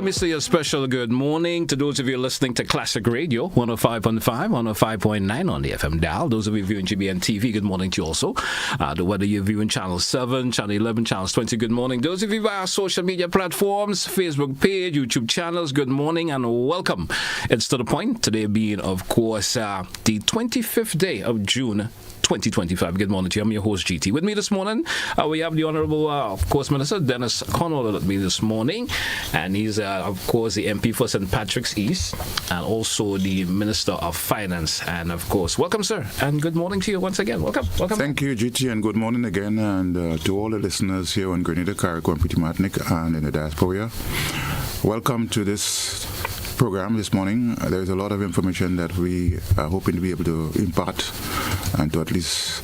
let me say a special good morning to those of you listening to Classic Radio, 105.5, 105.9 on the FM dial. Those of you viewing GBN TV, good morning to you also. Whether you're viewing Channel 7, Channel 11, Channel 20, good morning. Those of you via social media platforms, Facebook page, YouTube channels, good morning and welcome. It's to the point, today being, of course, the 25th day of June, 2025. Good morning to you. I'm your host, GT. With me this morning, we have the Honorable, of course, Minister Dennis Cornwall with me this morning. And he's, of course, the MP for St. Patrick's East and also the Minister of Finance. And, of course, welcome, sir. And good morning to you once again. Welcome. Thank you, GT, and good morning again. And to all the listeners here on Grenada, Carriacou, and Pretty Martinique, and in the diaspora. Welcome to this program this morning. There is a lot of information that we are hoping to be able to impart and to at least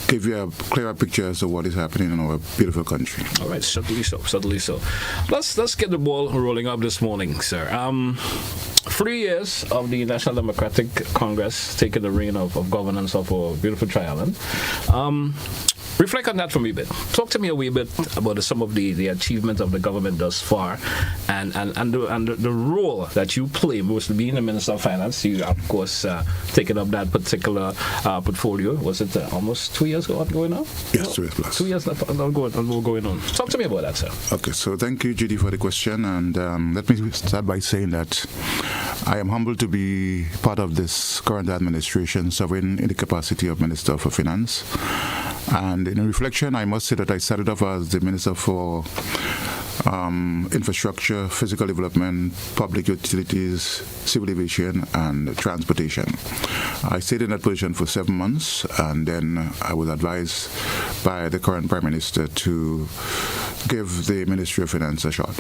give you a clearer picture as to what is happening in our beautiful country. All right, certainly so. Let's get the ball rolling up this morning, sir. 3 years of the National Democratic Congress taking the reign of governance of our beautiful tri-island. Reflect on that for me a bit. Talk to me a wee bit about some of the achievements of the government thus far and the role that you play, mostly being the Minister of Finance. You, of course, taking up that particular portfolio. Was it almost 2 years going on? Yes, 2 years plus. 2 years going on. Talk to me about that, sir. Okay, so thank you, Judy, for the question. And let me start by saying that I am humbled to be part of this current administration, serving in the capacity of Minister for Finance. And in reflection, I must say that I started off as the Minister for Infrastructure, Physical Development, Public Utilities, Civil Aviation, and Transportation. I stayed in that position for 7 months, and then I was advised by the current Prime Minister to give the Ministry of Finance a shot.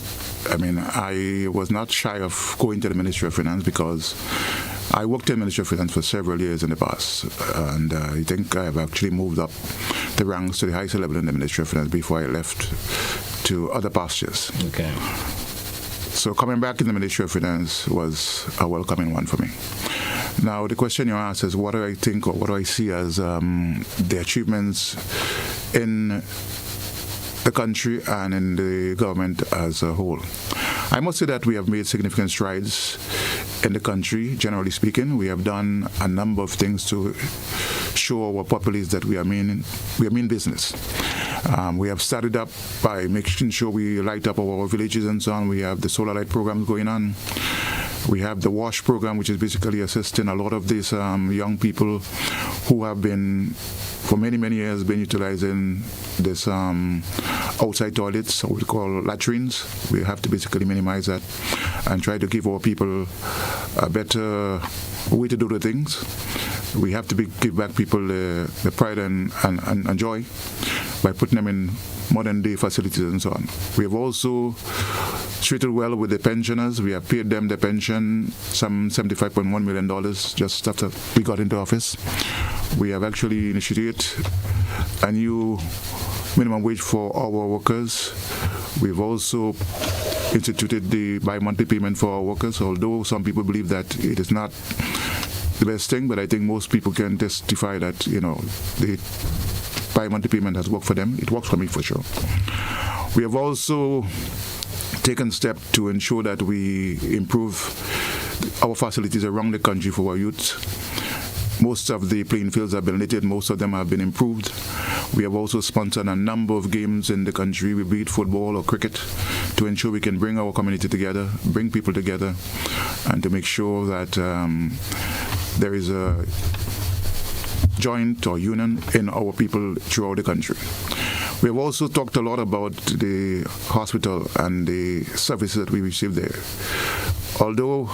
I mean, I was not shy of going to the Ministry of Finance because I worked in the Ministry of Finance for several years in the past, and I think I have actually moved up the ranks to the highest level in the Ministry of Finance before I left to other pastures. Okay. So coming back in the Ministry of Finance was a welcoming one for me. Now, the question you asked is what do I think or what do I see as the achievements in the country and in the government as a whole. I must say that we have made significant strides in the country, generally speaking. We have done a number of things to show our populace that we mean business. We have started up by making sure we light up our villages and so on. We have the solar light programs going on. We have the WASH program, which is basically assisting a lot of these young people who have been, for many, many years, been utilizing this outside toilets, what we call latrines. We have to basically minimize that and try to give our people a better way to do the things. We have to give back people the pride and joy by putting them in modern day facilities and so on. We have also treated well with the pensioners. We have paid them the pension, some $75.1 million just after we got into office. We have actually initiated a new minimum wage for our workers. We've also instituted the bi-monthly payment for our workers, although some people believe that it is not the best thing, but I think most people can testify that, the bi-monthly payment has worked for them. It works for me for sure. We have also taken steps to ensure that we improve our facilities around the country for our youth. Most of the playing fields have been littered. Most of them have been improved. We have also sponsored a number of games in the country, be it football or cricket, to ensure we can bring our community together, bring people together, and to make sure that there is a joint or union in our people throughout the country. We have also talked a lot about the hospital and the services that we receive there. Although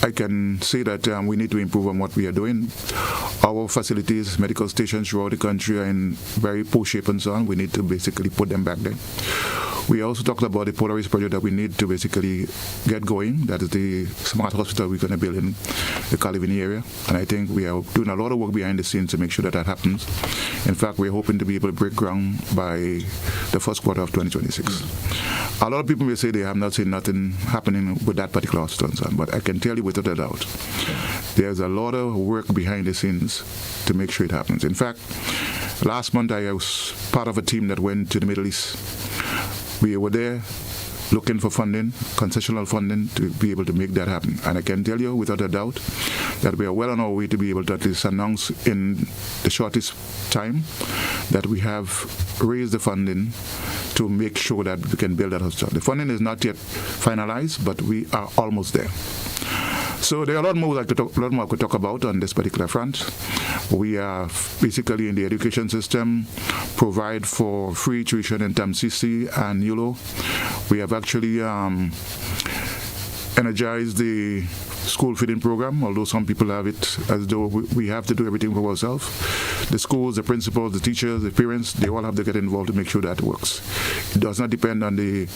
I can say that we need to improve on what we are doing. Our facilities, medical stations throughout the country are in very poor shape and so on. We need to basically put them back there. We also talked about the Polaris project that we need to basically get going. That is the smart hospital we're going to build in the Calivini area. And I think we are doing a lot of work behind the scenes to make sure that happens. In fact, we're hoping to be able to break ground by the first quarter of 2026. A lot of people may say they have not seen nothing happening with that particular hospital, but I can tell you without a doubt, there's a lot of work behind the scenes to make sure it happens. In fact, last month I was part of a team that went to the Middle East. We were there looking for funding, concessional funding, to be able to make that happen. And I can tell you without a doubt that we are well on our way to be able to at least announce in the shortest time that we have raised the funding to make sure that we can build that hospital. The funding is not yet finalized, but we are almost there. So there are a lot more I could talk about on this particular front. We are basically in the education system, provide for free tuition in TAMCC and ULO. We have actually energized the school feeding program, although some people have it as though we have to do everything for ourselves. The schools, the principals, the teachers, the parents, they all have to get involved to make sure that works. It does not depend on the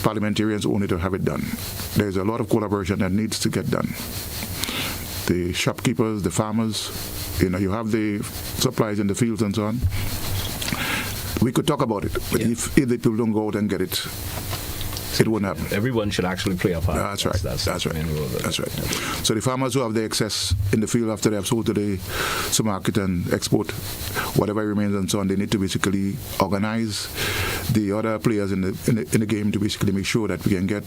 parliamentarians only to have it done. There's a lot of collaboration that needs to get done. The shopkeepers, the farmers, you have the supplies in the fields and so on. We could talk about it, but if the people don't go out and get it, it won't happen. Everyone should actually play a part. That's right. That's right. That's right. So the farmers who have the excess in the field after they have sold to the supermarket and export whatever remains and so on, they need to basically organize the other players in the game to basically make sure that we can get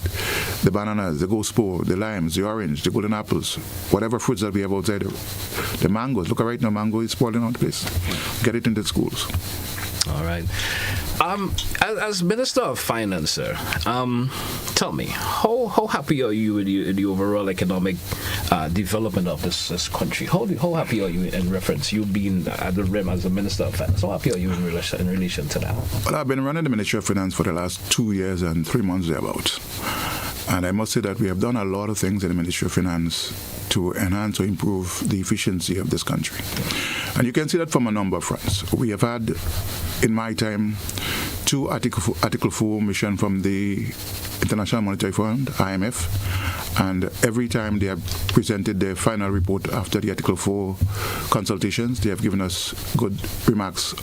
the bananas, the gospel, the limes, the orange, the golden apples, whatever fruits that we have outside, the mangoes. Look, right now, mango is spoiling out the place. Get it into the schools. All right. As Minister of Finance, sir, tell me, how happy are you with the overall economic development of this country? How happy are you in reference, you being at the rim as a Minister of Finance? How happy are you in relation to that? Well, I've been running the Ministry of Finance for the last 2 years and 3 months thereabout. And I must say that we have done a lot of things in the Ministry of Finance to enhance or improve the efficiency of this country. And you can see that from a number of fronts. We have had, in my time, 2 Article 4 missions from the International Monetary Fund, IMF, and every time they have presented their final report after the Article 4 consultations, they have given us good remarks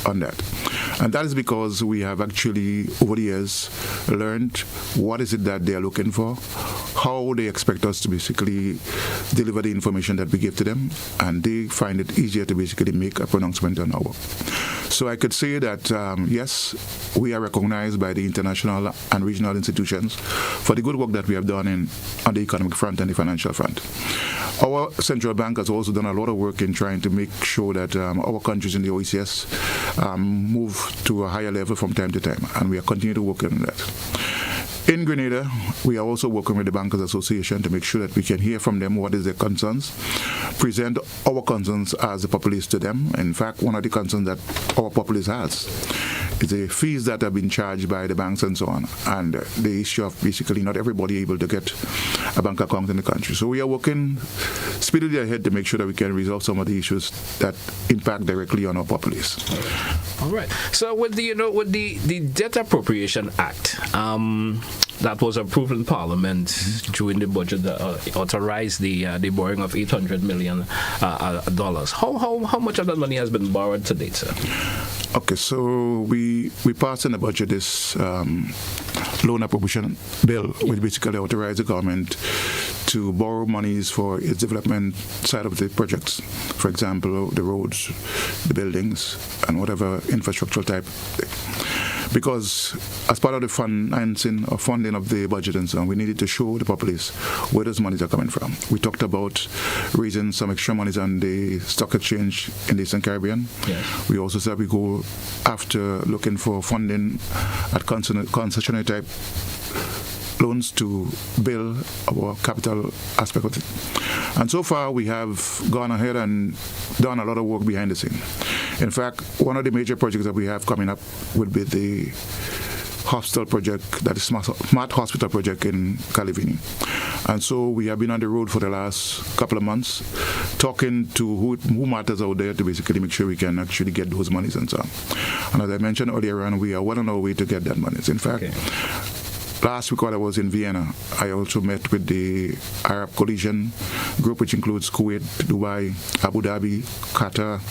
on that. And that is because we have actually, over the years, learned what is it that they are looking for, how they expect us to basically deliver the information that we give to them, and they find it easier to basically make a pronouncement on our work. So I could say that, yes, we are recognized by the international and regional institutions for the good work that we have done on the economic front and the financial front. Our central bank has also done a lot of work in trying to make sure that our countries in the OECS move to a higher level from time to time, and we are continuing to work on that. In Grenada, we are also working with the Bankers Association to make sure that we can hear from them what is their concerns, present our concerns as a populace to them. In fact, one of the concerns that our populace has is the fees that have been charged by the banks and so on, and the issue of basically not everybody able to get a bank account in the country. So we are working speedily ahead to make sure that we can resolve some of the issues that impact directly on our populace. All right. So with the Debt Appropriation Act, that was approved in Parliament during the budget that authorized the borrowing of $800 million. How much of that money has been borrowed to date, sir? Okay, so we passed in the budget this loan appropriation bill, which basically authorized the government to borrow monies for its development side of the projects. For example, the roads, the buildings, and whatever infrastructural type. Because as part of the financing or funding of the budget and so on, we needed to show the populace where those monies are coming from. We talked about raising some extra monies on the stock exchange in the Eastern Caribbean. Yes. We also said we go after looking for funding at concessionary type loans to build our capital aspect of it. And so far, we have gone ahead and done a lot of work behind the scene. In fact, one of the major projects that we have coming up will be the hospital project, that is Smart Hospital project in Calivini. And so we have been on the road for the last couple of months, talking to who matters out there to basically make sure we can actually get those monies and so on. And as I mentioned earlier on, we are well on our way to get that monies. In fact, last week while I was in Vienna, I also met with the Arab Coalition Group, which includes Kuwait, Dubai, Abu Dhabi, Qatar,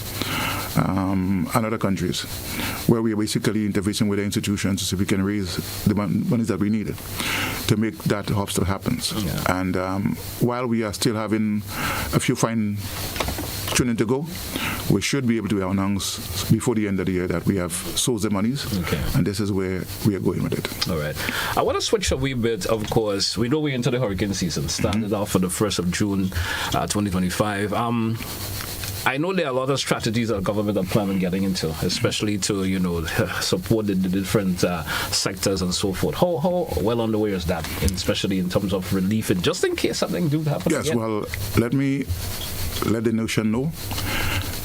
and other countries, where we are basically interfacing with the institutions to see if we can raise the monies that we needed to make that hospital happen. Yeah. And while we are still having a few fine tuning to go, we should be able to announce before the end of the year that we have sourced the monies, and this is where we are going with it. All right. I want to switch a wee bit. Of course, we know we're into the hurricane season. Started off on the 1st of June, 2025. I know there are a lot of strategies that government are planning getting into, especially to, support the different sectors and so forth. How well on the way is that, especially in terms of relief, and just in case something do happen? Yes, again? well, let me let the nation know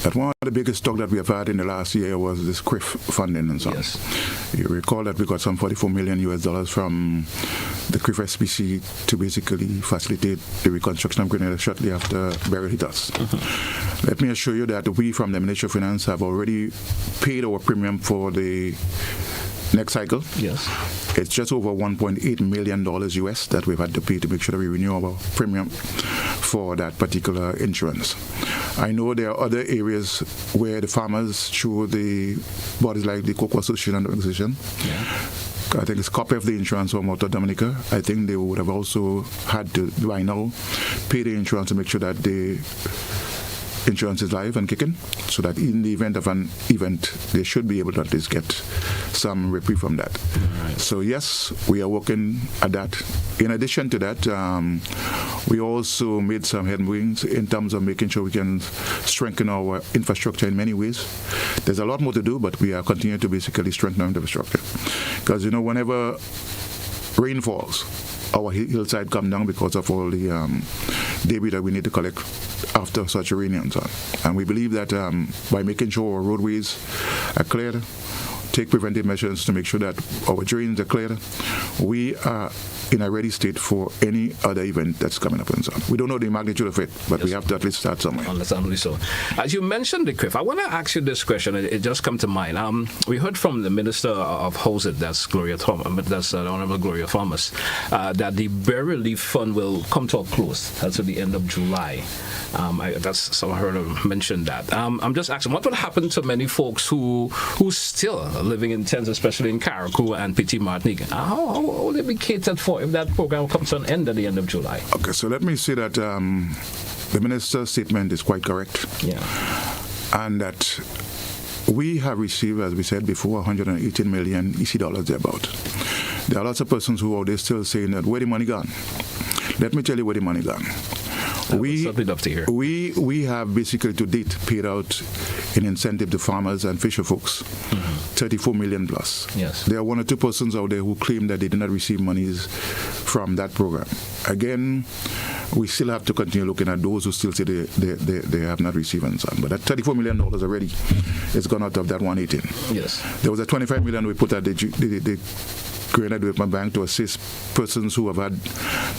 that one of the biggest talk that we have had in the last year was this CRIF funding and so on. Yes. You recall that we got some $44 million from the CRIF SPC to basically facilitate the reconstruction of Grenada shortly after Beryl hit us. Let me assure you that we from the Ministry of Finance have already paid our premium for the next cycle. Yes. It's just over $1.8 million US that we've had to pay to make sure that we renew our premium for that particular insurance. I know there are other areas where the farmers, through the bodies like the Cocoa Association and the Organization, I think it's a copy of the insurance from Auto Dominica. I think they would have also had to, by now, pay the insurance to make sure that the insurance is live and kicking, so that in the event of an event, they should be able to at least get some reprieve from that. Right. So yes, we are working at that. In addition to that, we also made some headwinds in terms of making sure we can strengthen our infrastructure in many ways. There's a lot more to do, but we are continuing to basically strengthen our infrastructure. Because, whenever rain falls, our hillside come down because of all the debris that we need to collect after such a rain and so on. And we believe that by making sure our roadways are cleared, take preventive measures to make sure that our drains are cleared, we are in a ready state for any other event that's coming up and so on. We don't know the magnitude of it, but we have to at least start somewhere. Understandably so. As you mentioned the CRIF, I want to ask you this question. It just come to mind. We heard from the Minister of Housing, that's Honorable Gloria Thomas, that the Bear Relief Fund will come to a close to the end of July. I heard her mention that. I'm just asking, what will happen to many folks who still are living in tents, especially in Carriacou and Petit Martinique? How will they be catered for if that program comes to an end at the end of July? Okay, so let me say that the minister's statement is quite correct. Yeah. And that we have received, as we said before, 118 million EC dollars thereabout. There are lots of persons who are still saying that, where the money gone? Let me tell you where the money gone. We love to hear. We have basically to date paid out in incentive to farmers and fisher folks, 34 million plus. Yes. There are one or two persons out there who claim that they did not receive monies from that program. Again, we still have to continue looking at those who still say they have not received and so on. But that $34 million already is gone out of that 118. Yes. There was a $25 million we put at the Grenada Development Bank to assist persons who have had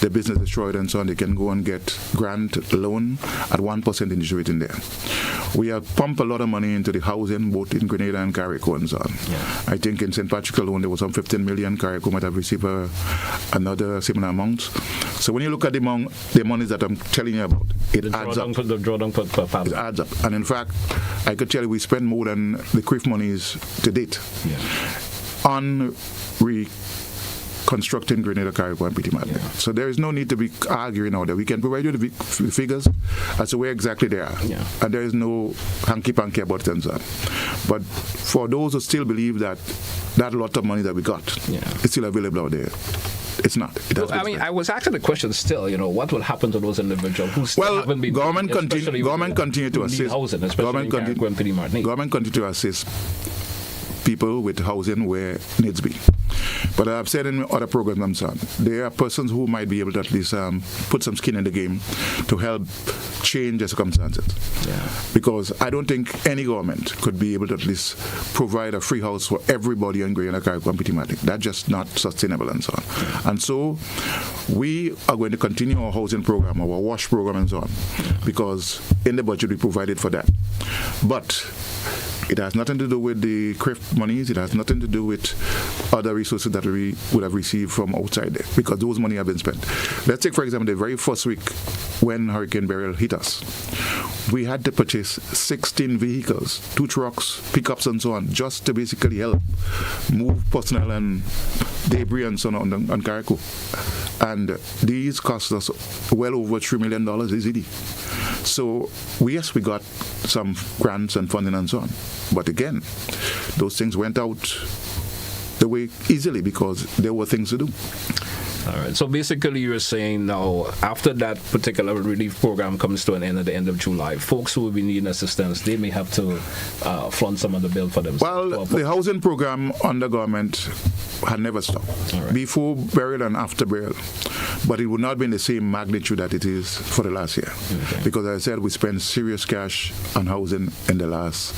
their business destroyed and so on. They can go and get grant loan at 1% interest rate in there. We have pumped a lot of money into the housing, both in Grenada and Carriacou and so on. Yeah. I think in St. Patrick alone there was some 15 million. Carriacou might have received another similar amount. So when you look at the monies that I'm telling you about, it adds up. The drawdown per family. It adds up. And in fact, I could tell you we spend more than the CRIF monies to date on reconstructing Grenada, Carriacou, and Petit Martinique. Yeah. So there is no need to be arguing now that we can provide you the figures as to where exactly they are. Yeah. And there is no hanky-panky about it. But for those who still believe that lot of money that we got is still available out there, it's not. I was asking the question still, what will happen to those individuals who still haven't been... Government continue to assist. Housing, especially in Carriacou and Petit Martinique. Government continue to assist people with housing where needs be. But I've said in other programs, there are persons who might be able to at least put some skin in the game to help change the circumstances. Yeah. Because I don't think any government could be able to at least provide a free house for everybody in Grenada, Carriacou, and Petit Martinique. That's just not sustainable and so on. Yeah. And so we are going to continue our housing program, our WASH program and so on, because in the budget we provided for that. But it has nothing to do with the CRIF monies. It has nothing to do with other resources that we would have received from outside there, because those money have been spent. Let's take, for example, the very first week when Hurricane Beryl hit us. We had to purchase 16 vehicles, 2 trucks, pickups and so on, just to basically help move personnel and debris and so on Carriacou. And these cost us well over $3 million easily. So, yes, we got some grants and funding and so on. But again, those things went out the way easily because there were things to do. All right. So basically, you're saying now, after that particular relief program comes to an end at the end of July, folks who will be needing assistance, they may have to front some of the bill for themselves. Well, the housing program under government had never stopped, before burial and after burial. But it would not be in the same magnitude that it is for the last year. Okay. Because as I said, we spent serious cash on housing in the last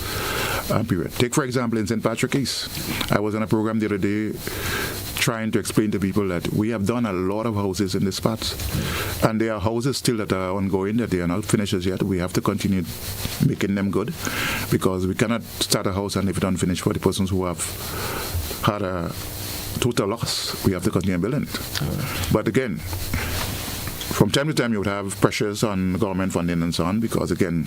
period. Take, for example, in St. Patrick East. I was on a program the other day trying to explain to people that we have done a lot of houses in this spot. And there are houses still that are ongoing, that they are not finished as yet. We have to continue making them good because we cannot start a house and leave it unfinished for the persons who have had a total loss. We have to continue building it. But again, from time to time you would have pressures on government funding and so on because, again,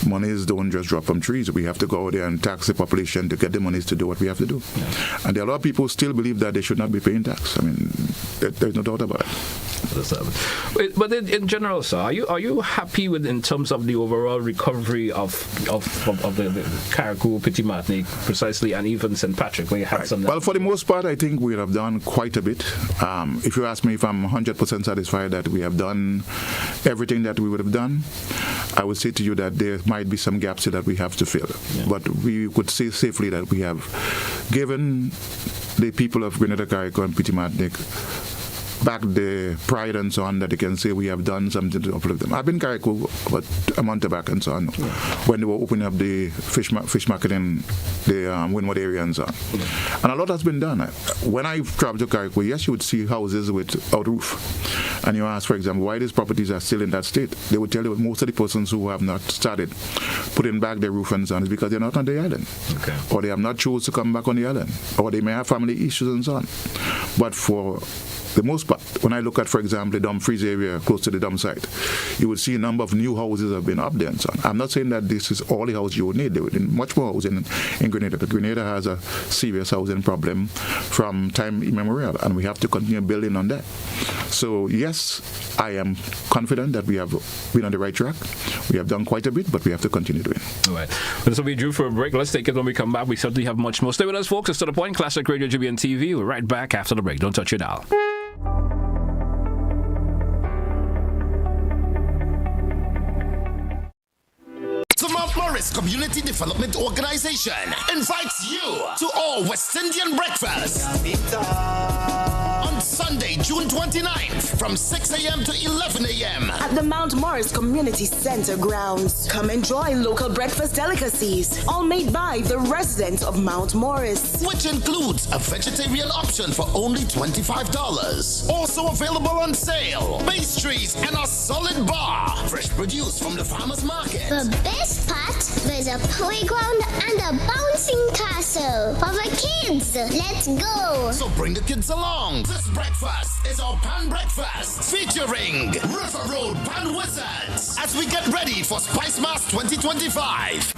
monies don't just drop from trees. We have to go out there and tax the population to get the monies to do what we have to do. Yeah. And there are a lot of people who still believe that they should not be paying tax. I mean, there's no doubt about it. But in general, sir, are you happy with in terms of the overall recovery of the Carriacou, Petit Martinique, precisely, and even St. Patrick, where you had some? Well, for the most part, I think we have done quite a bit. If you ask me if I'm 100% satisfied that we have done everything that we would have done, I would say to you that there might be some gaps that we have to fill. Yeah. But we could say safely that we have given the people of Grenada, Carriacou, and Petit Martinique back the pride and so on that they can say we have done something to uplift them. I've been in Carriacou about a month back and so on when they were opening up the fish market in the Windward area and so on. And a lot has been done. When I travel to Carriacou, yes, you would see houses without roof. And you ask, for example, why these properties are still in that state. They would tell you most of the persons who have not started putting back their roof and so on is because they're not on the island. Okay. Or they have not chosen to come back on the island. Or they may have family issues and so on. But for the most part, when I look at, for example, the Dumfries area close to the dump site, you will see a number of new houses have been up there and so on. I'm not saying that this is all the house you would need. There would be much more housing in Grenada. But Grenada has a serious housing problem from time immemorial, and we have to continue building on that. So, yes, I am confident that we have been on the right track. We have done quite a bit, but we have to continue doing. All right. So we due for a break. Let's take it when we come back. We certainly have much more. Stay with us, folks. It's To The Point, Classic Radio GBN TV. We're right back after the break. Don't touch your dial. The Mount Morris Community Development Organization invites you to all West Indian breakfast on Sunday, June 29th from 6 a.m. to 11 a.m. at the Mount Morris Community Center grounds. Come enjoy local breakfast delicacies, all made by the residents of Mount Morris, which includes a vegetarian option for only $25. Also available on sale, pastries and a solid bar, fresh produce from the farmers market. The best part, there's a playground and a bouncing castle for the kids. Let's go. So bring the kids along. This breakfast is our Pan Breakfast featuring River Road Pan Wizards as we get ready for Spice Mass 2025.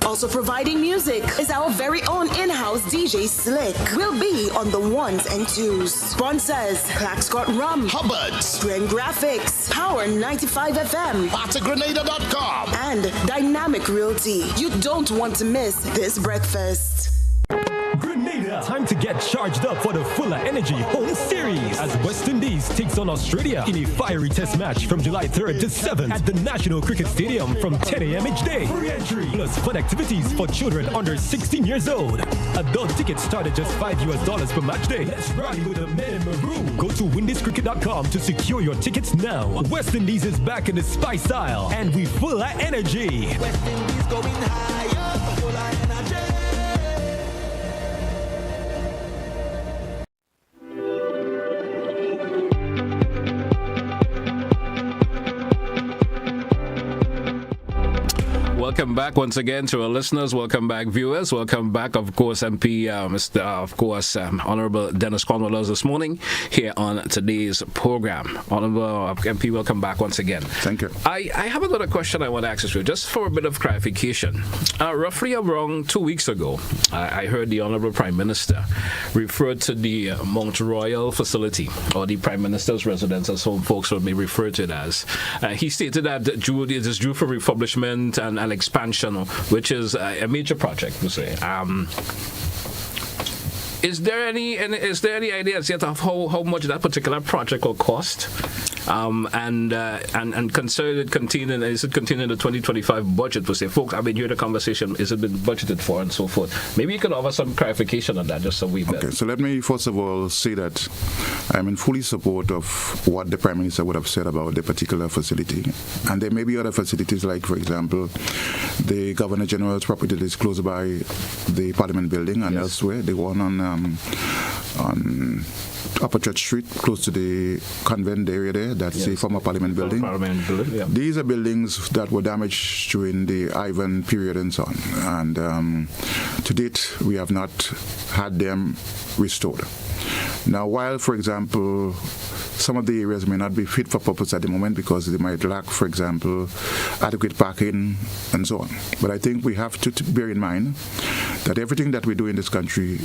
Also providing music is our very own in-house DJ Slick. We'll be on the ones and twos. Sponsors: Clack Scott Rum, Hubbard's, Glen Graphics, Power 95 FM, Patagrenada.com, and Dynamic Realty. You don't want to miss this breakfast. Grenada, time to get charged up for the Fuller Energy Home Series as West Indies takes on Australia in a fiery test match from July 3rd to 7th at the National Cricket Stadium from 10 a.m. each day. Free entry plus fun activities for children under 16 years old. Adult tickets start at just $5 per match day. Let's rally with the men in maroon. Go to windiscricket.com to secure your tickets now. West Indies is back in the spice aisle and we full of energy. West Indies going higher, full of energy. welcome back once again to our listeners. Welcome back, viewers. Welcome back, of course, MP, Honorable Dennis Cornwall this morning here on today's program. Honorable MP, welcome back once again. Thank you. I have another question I want to ask you, just for a bit of clarification. Roughly around 2 weeks ago, I heard the Honorable Prime Minister refer to the Mount Royal facility, or the Prime Minister's residence, as some folks would be referred to it as. He stated that it is due for refurbishment and expansion, which is a major project, we say. Is there any idea yet of how much that particular project will cost? And consider it contained in, is it contained in the 2025 budget? Per se, folks, I've been hearing the conversation. Is it been budgeted for and so forth? Maybe you could offer some clarification on that, just so we. Okay, so let me first of all say that I'm in fully support of what the Prime Minister would have said about the particular facility, and there may be other facilities, like for example, the Governor General's property that is close by the Parliament building and elsewhere. The one on Upper Church Street, close to the convent area there, that's the former Parliament building. Yeah. These are buildings that were damaged during the Ivan period and so on. And to date, we have not had them restored. Now, while, for example, some of the areas may not be fit for purpose at the moment because they might lack, for example, adequate parking and so on. But I think we have to bear in mind that everything that we do in this country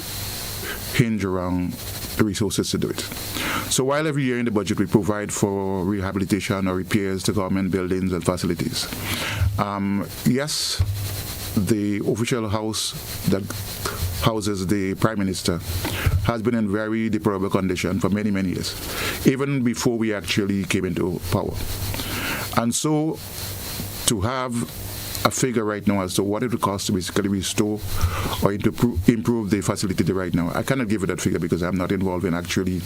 hinge around the resources to do it. So while every year in the budget we provide for rehabilitation or repairs to government buildings and facilities, yes, the official house that houses the Prime Minister has been in very deplorable condition for many, many years, even before we actually came into power. And so to have a figure right now as to what it would cost to basically restore or to improve the facility right now, I cannot give you that figure because I'm not involved in actually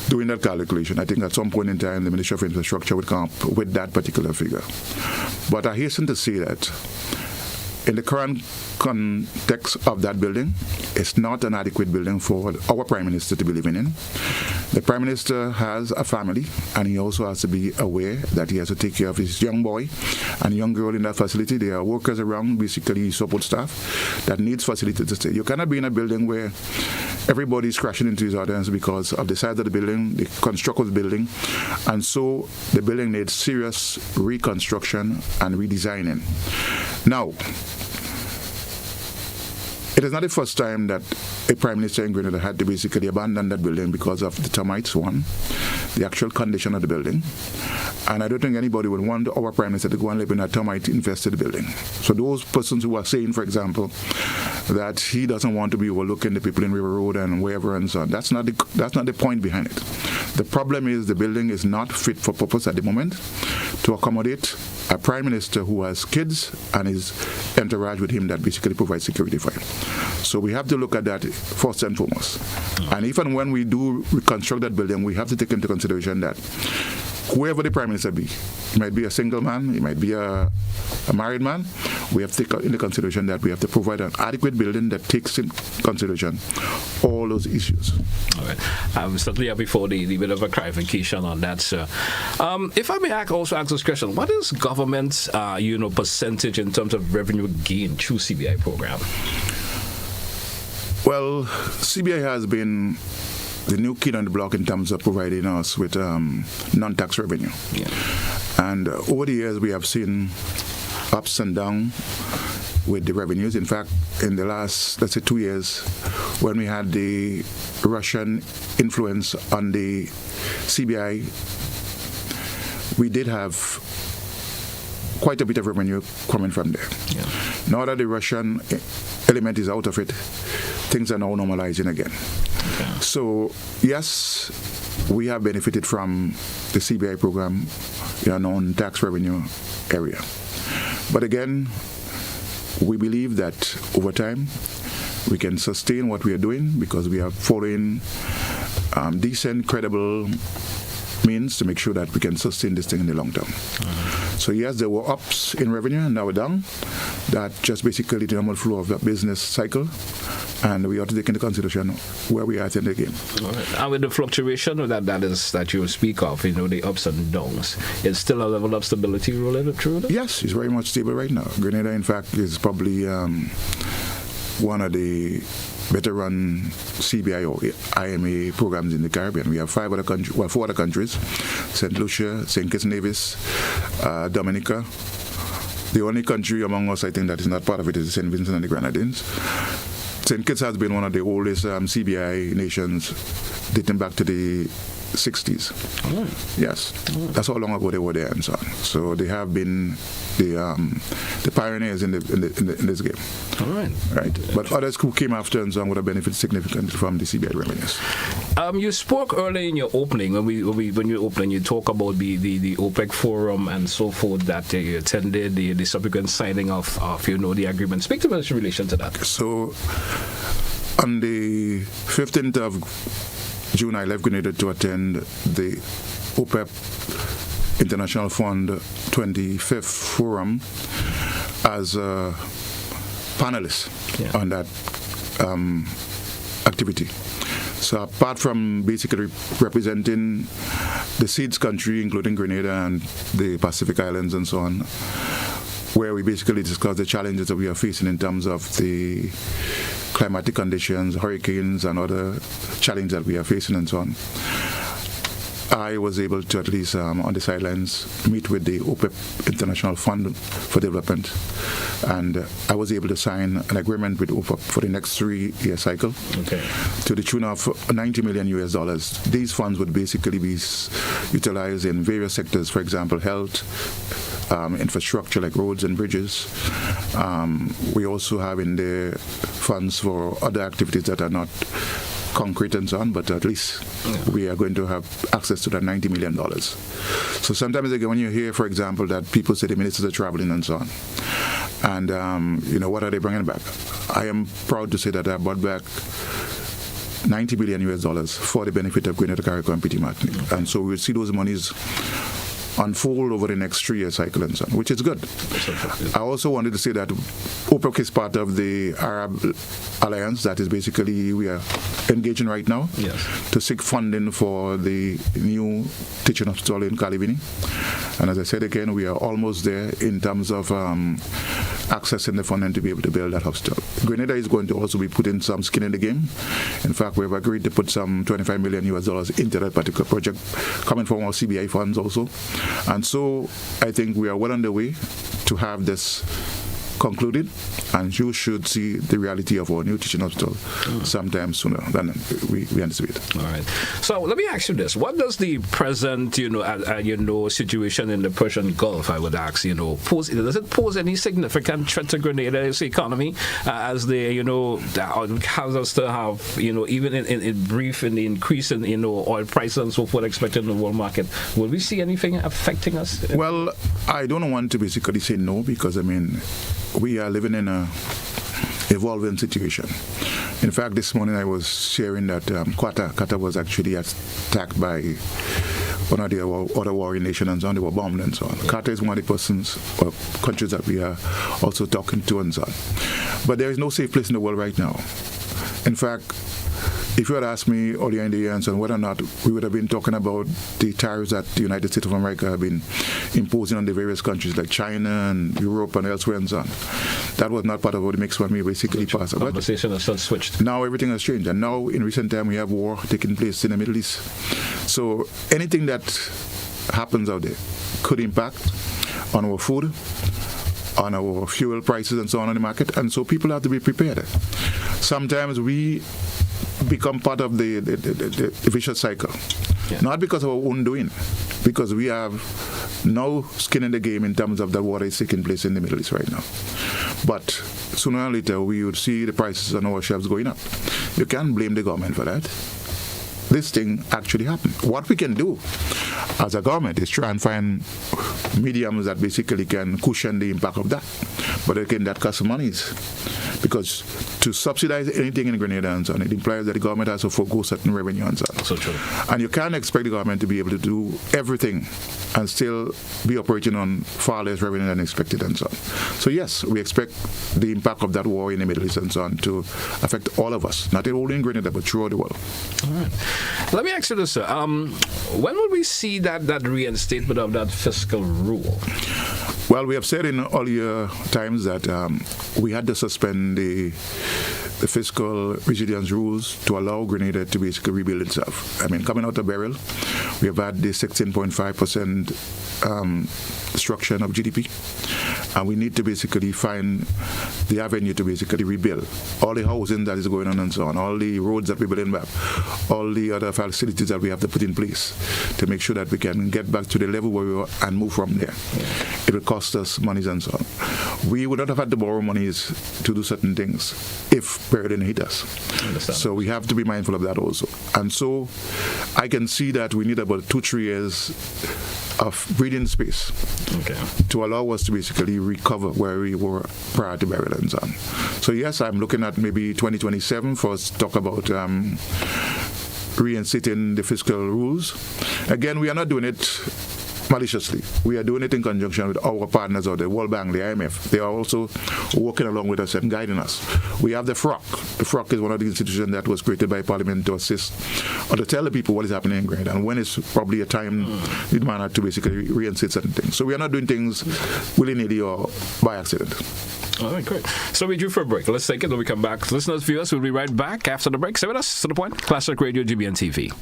doing that calculation. I think at some point in time the Ministry of Infrastructure would come up with that particular figure. But I hasten to say that in the current context of that building, it's not an adequate building for our Prime Minister to be living in. The Prime Minister has a family, and he also has to be aware that he has to take care of his young boy and young girl in that facility. There are workers around, basically support staff, that needs facility to stay. You cannot be in a building where everybody is crashing into his audience because of the size of the building, the construction of the building, and so the building needs serious reconstruction and redesigning. Now, it is not the first time that a Prime Minister in Grenada had to basically abandon that building because of the termites, one, the actual condition of the building. And I don't think anybody would want our Prime Minister to go and live in a termite-infested building. So those persons who are saying, for example, that he doesn't want to be overlooking the people in River Road and wherever and so on, that's not the point behind it. The problem is the building is not fit for purpose at the moment to accommodate a Prime Minister who has kids and his entourage with him that basically provides security for him. So we have to look at that first and foremost. And even when we do reconstruct that building, we have to take into consideration that whoever the Prime Minister be, he might be a single man, he might be a married man, we have to take into consideration that we have to provide an adequate building that takes in consideration all those issues. All right. I'm certainly happy for the bit of a clarification on that, sir. If I may also ask this question, what is government's percentage in terms of revenue gain through CBI program? Well, CBI has been the new kid on the block in terms of providing us with non-tax revenue. Yeah. And over the years, we have seen ups and downs with the revenues. In fact, in the last, let's say, 2 years, when we had the Russian influence on the CBI, we did have quite a bit of revenue coming from there. Yeah. Now that the Russian element is out of it, things are now normalizing again. Okay. So, yes, we have benefited from the CBI program in our non-tax revenue area. But again, we believe that over time, we can sustain what we are doing because we are following decent, credible means to make sure that we can sustain this thing in the long term. So yes, there were ups in revenue and now we're down, that just basically the normal flow of the business cycle, and we have to take into consideration where we are at in the game. All right. And with the fluctuation that you speak of, the ups and downs, is still a level of stability related through it? Yes, it's very much stable right now. Grenada, in fact, is probably one of the better run CBI or IMA programs in the Caribbean. We have four other countries: St. Lucia, St. Kitts and Nevis, Dominica. The only country among us, I think, that is not part of it is St. Vincent and the Grenadines. St. Kitts has been one of the oldest CBI nations dating back to the 60s. Oh. Yes. Oh. That's how long ago they were there and so on. So they have been the pioneers in this game. All right. Right. But others who came after and so on would have benefited significantly from the CBI revenues. You spoke earlier in your opening, when you opened, you talk about the OPEC forum and so forth that you attended, the subsequent signing of the agreement. Speak to us in relation to that. So on the 15th of June, I left Grenada to attend the OPEC International Fund 25th Forum as a panelist on that activity. So apart from basically representing the seeds country, including Grenada and the Pacific Islands and so on, where we basically discuss the challenges that we are facing in terms of the climatic conditions, hurricanes, and other challenges that we are facing and so on, I was able to at least on the sidelines meet with the OPEC International Fund for Development, and I was able to sign an agreement with OPEC for the next 3-year cycle to the tune of $90 million US. These funds would basically be utilized in various sectors, for example, health, infrastructure like roads and bridges. We also have in there funds for other activities that are not concrete and so on, but at least we are going to have access to that $90 million. So sometimes again, when you hear, for example, that people say the ministers are traveling and so on, and what are they bringing back? I am proud to say that I brought back $90 billion US for the benefit of Grenada, Carriacou, and Petit Martinique. And so we'll see those monies unfold over the next 3-year cycle and so on, which is good. I also wanted to say that OPEC is part of the Arab Alliance. That is basically we are engaging right now to seek funding for the new teaching hospital in Calivini. And as I said again, we are almost there in terms of accessing the funding to be able to build that hospital. Grenada is going to also be putting some skin in the game. In fact, we have agreed to put some $25 million US into that particular project, coming from our CBI funds also. And so I think we are well on the way to have this concluded, and you should see the reality of our new teaching hospital sometime sooner than we anticipate. All right. So let me ask you this: what does the present, situation in the Persian Gulf, I would ask, pose? Does it pose any significant threat to Grenada's economy as they, has us to have, even in brief, in the increase in oil prices and so forth expected in the world market? Will we see anything affecting us? Well, I don't want to basically say no, because we are living in a evolving situation. In fact, this morning I was sharing that Qatar was actually attacked by one of the other warring nations, and they were bombed and so on. Qatar is one of the persons or countries that we are also talking to and so on. But there is no safe place in the world right now. In fact, if you had asked me earlier in the year and so on whether or not we would have been talking about the tariffs that the United States of America have been imposing on the various countries like China and Europe and elsewhere and so on, that was not part of what makes when we basically passed. The conversation has switched. Now everything has changed, and now in recent time we have war taking place in the Middle East. So anything that happens out there could impact on our food, on our fuel prices and so on in the market, and so people have to be prepared. Sometimes we become part of the vicious cycle, not because of our own doing, because we have no skin in the game in terms of the war is taking place in the Middle East right now. But sooner or later we would see the prices on our shelves going up. You can't blame the government for that. This thing actually happened. What we can do as a government is try and find mediums that basically can cushion the impact of that. But again, that costs monies. because to subsidize anything in Grenada and so on, it implies that the government has to forego certain revenue and so on. So true. And you can't expect the government to be able to do everything and still be operating on far less revenue than expected and so on. So yes, we expect the impact of that war in the Middle East and so on to affect all of us, not only in Grenada, but throughout the world. All right. Let me ask you this, sir. When will we see that reinstatement of that fiscal rule? Well, we have said in earlier times that we had to suspend the fiscal resilience rules to allow Grenada to basically rebuild itself. I mean, coming out of Beryl, we have had the 16.5% destruction of GDP, and we need to basically find the avenue to basically rebuild all the housing that is going on and so on, all the roads that we're building back, all the other facilities that we have to put in place to make sure that we can get back to the level where we were and move from there. It will cost us monies and so on. We would not have had to borrow monies to do certain things if Beryl didn't hit us. So we have to be mindful of that also. And so I can see that we need about 2-3 years of breathing space to allow us to basically recover where we were prior to Beryl and so on. So yes, I'm looking at maybe 2027 for us to talk about reinstating the fiscal rules. Again, we are not doing it maliciously. We are doing it in conjunction with our partners out there, World Bank, the IMF. They are also working along with us and guiding us. We have the FROC. The FROC is one of the institutions that was created by Parliament to assist or to tell the people what is happening in Grenada and when it's probably a time in manner to basically reinstate certain things. So we are not doing things willy-nilly or by accident. All right, great. So we're due for a break. Let's take it when we come back. Listeners, viewers, we'll be right back after the break. Stay with us. To the point. Classic Radio, GBN TV.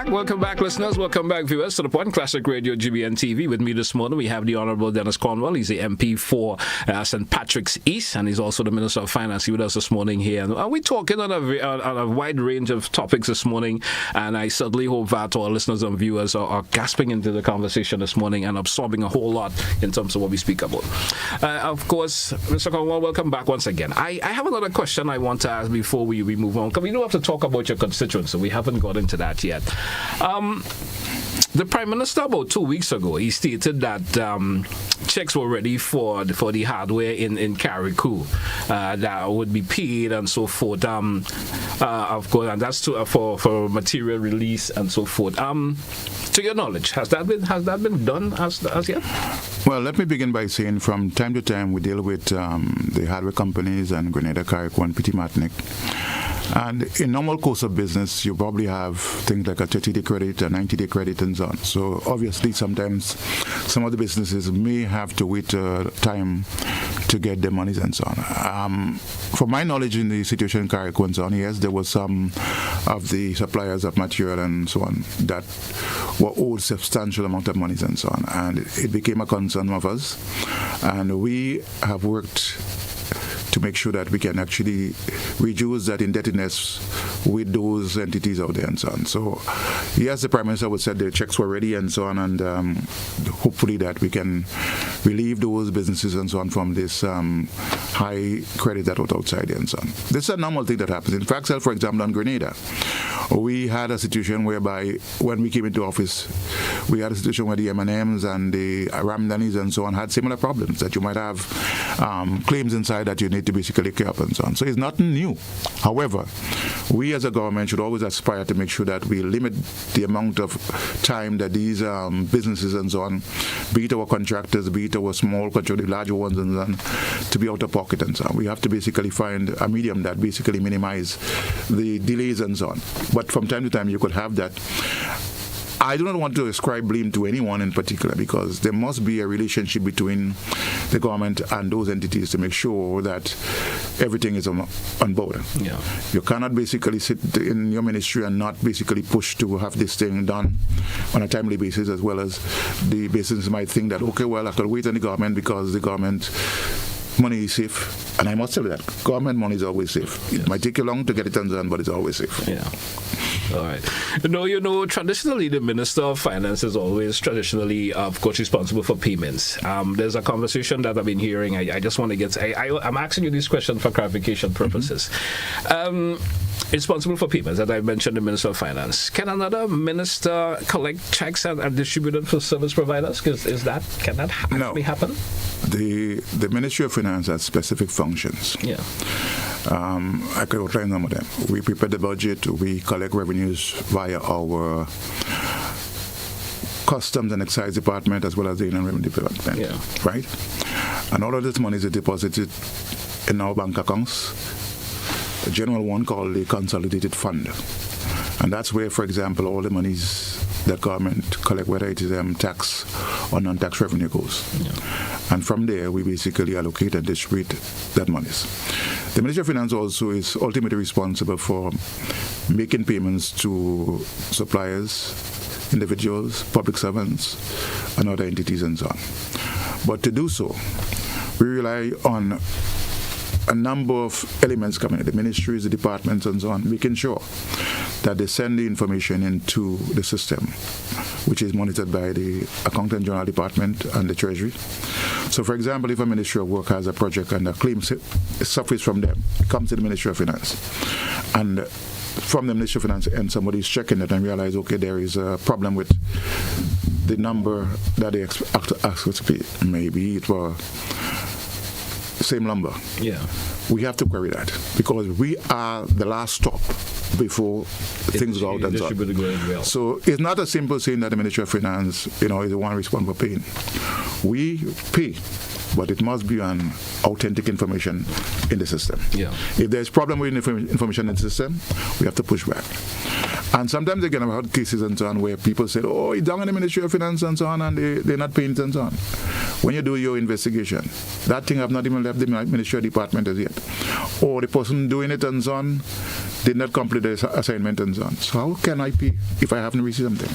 Welcome back, listeners. Welcome back, viewers, to the point. Classic Radio, GBN TV. With me this morning, we have the Honourable Dennis Cornwall. He's the MP for St. Patrick's East, and he's also the Minister of Finance. He's with us this morning here. And we're talking on a wide range of topics this morning, and I certainly hope that our listeners and viewers are grasping into the conversation this morning and absorbing a whole lot in terms of what we speak about. Of course, Mr. Cornwall, welcome back once again. I have another question I want to ask before we move on, because we do have to talk about your constituents, so we haven't got into that yet. the Prime Minister about 2 weeks ago, he stated that checks were ready for the hardware in Carriacou that would be paid and so forth. Of course, and that's for material release and so forth. To your knowledge, has that been done as yet? Well, let me begin by saying from time to time we deal with the hardware companies and Grenada, Carriacou, and Petit Martinique. And in normal course of business, you probably have things like a 30-day credit, a 90-day credit, and so on. So obviously, sometimes some of the businesses may have to wait time to get their monies and so on. From my knowledge in the situation in Carriacou and so on, yes, there was some of the suppliers of material and so on that were owed substantial amount of monies and so on. And it became a concern of us. And we have worked to make sure that we can actually reduce that indebtedness with those entities out there and so on. So, yes, the Prime Minister would say the checks were ready and so on, and hopefully that we can relieve those businesses and so on from this high credit that was outside and so on. This is a normal thing that happens. In fact, for example, on Grenada, we had a situation whereby when we came into office, we had a situation where the M&Ms and the Ramdanis and so on had similar problems, that you might have claims inside that you need to basically care up and so on. So it's nothing new. However, we as a government should always aspire to make sure that we limit the amount of time that these businesses and so on, be it our contractors, be it our small contractors, larger ones and so on, to be out of pocket and so on. We have to basically find a medium that basically minimize the delays and so on. But from time to time you could have that. I do not want to ascribe blame to anyone in particular, because there must be a relationship between the government and those entities to make sure that everything is on board. Yeah. You cannot basically sit in your ministry and not basically push to have this thing done on a timely basis, as well as the business might think that, okay, well, I could wait on the government because the government money is safe. And I must tell you that government money is always safe. Yes. It might take you long to get it done, but it's always safe. Yeah. All right. Traditionally, the Minister of Finance is always of course, responsible for payments. There's a conversation that I've been hearing. I just want to get... I'm asking you this question for clarification purposes. Responsible for payments, as I mentioned, the Minister of Finance. Can another minister collect checks and distribute them for service providers? Can that actually happen? The Ministry of Finance has specific functions. Yeah. I could outline some of them. We prepare the budget. We collect revenues via our Customs and Excise Department, as well as the Inland Revenue Department. Yeah. Right? And all of this money is deposited in our bank accounts, a general one called the Consolidated Fund. And that's where, for example, all the monies that government collect, whether it is tax or non-tax revenue, goes. Yeah. And from there, we basically allocate and distribute that monies. The Ministry of Finance also is ultimately responsible for making payments to suppliers, individuals, public servants, and other entities and so on. But to do so, we rely on a number of elements coming in, the ministries, the departments, and so on, making sure that they send the information into the system, which is monitored by the Accountant General Department and the Treasury. So, for example, if a Ministry of Work has a project and a claim surface from them, it comes to the Ministry of Finance. And from the Ministry of Finance, and somebody is checking it and realize, okay, there is a problem with the number that they ask us to pay. Maybe it was same number. Yeah. We have to query that, because we are the last stop before things go out and so on. So it's not a simple saying that the Ministry of Finance, is the one responsible for paying. We pay, but it must be on authentic information in the system. Yeah. If there's problem with information in the system, we have to push back. And sometimes again, I've heard cases and so on where people say, oh, it's down in the Ministry of Finance and so on, and they're not paying it and so on. When you do your investigation, that thing have not even left the Ministry Department as yet. Or the person doing it and so on did not complete the assignment and so on. So how can I pay if I haven't received something?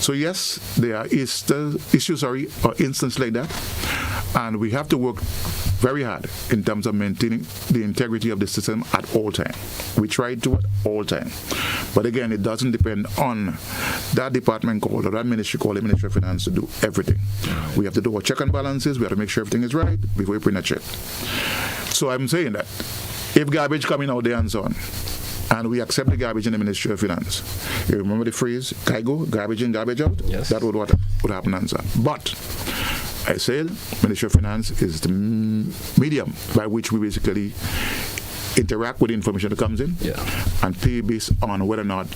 So yes, there are issues or instances like that. And we have to work very hard in terms of maintaining the integrity of the system at all time. We try to at all time. But again, it doesn't depend on that department called or that ministry called the Ministry of Finance to do everything. We have to do our check and balances. We have to make sure everything is right before we print a check. So I'm saying that if garbage coming out there and so on, and we accept the garbage in the Ministry of Finance. You remember the phrase, GIGO, garbage in, garbage out? Yes. That would what would happen and so on. But I said, Ministry of Finance is the medium by which we basically interact with the information that comes in and pay based on whether or not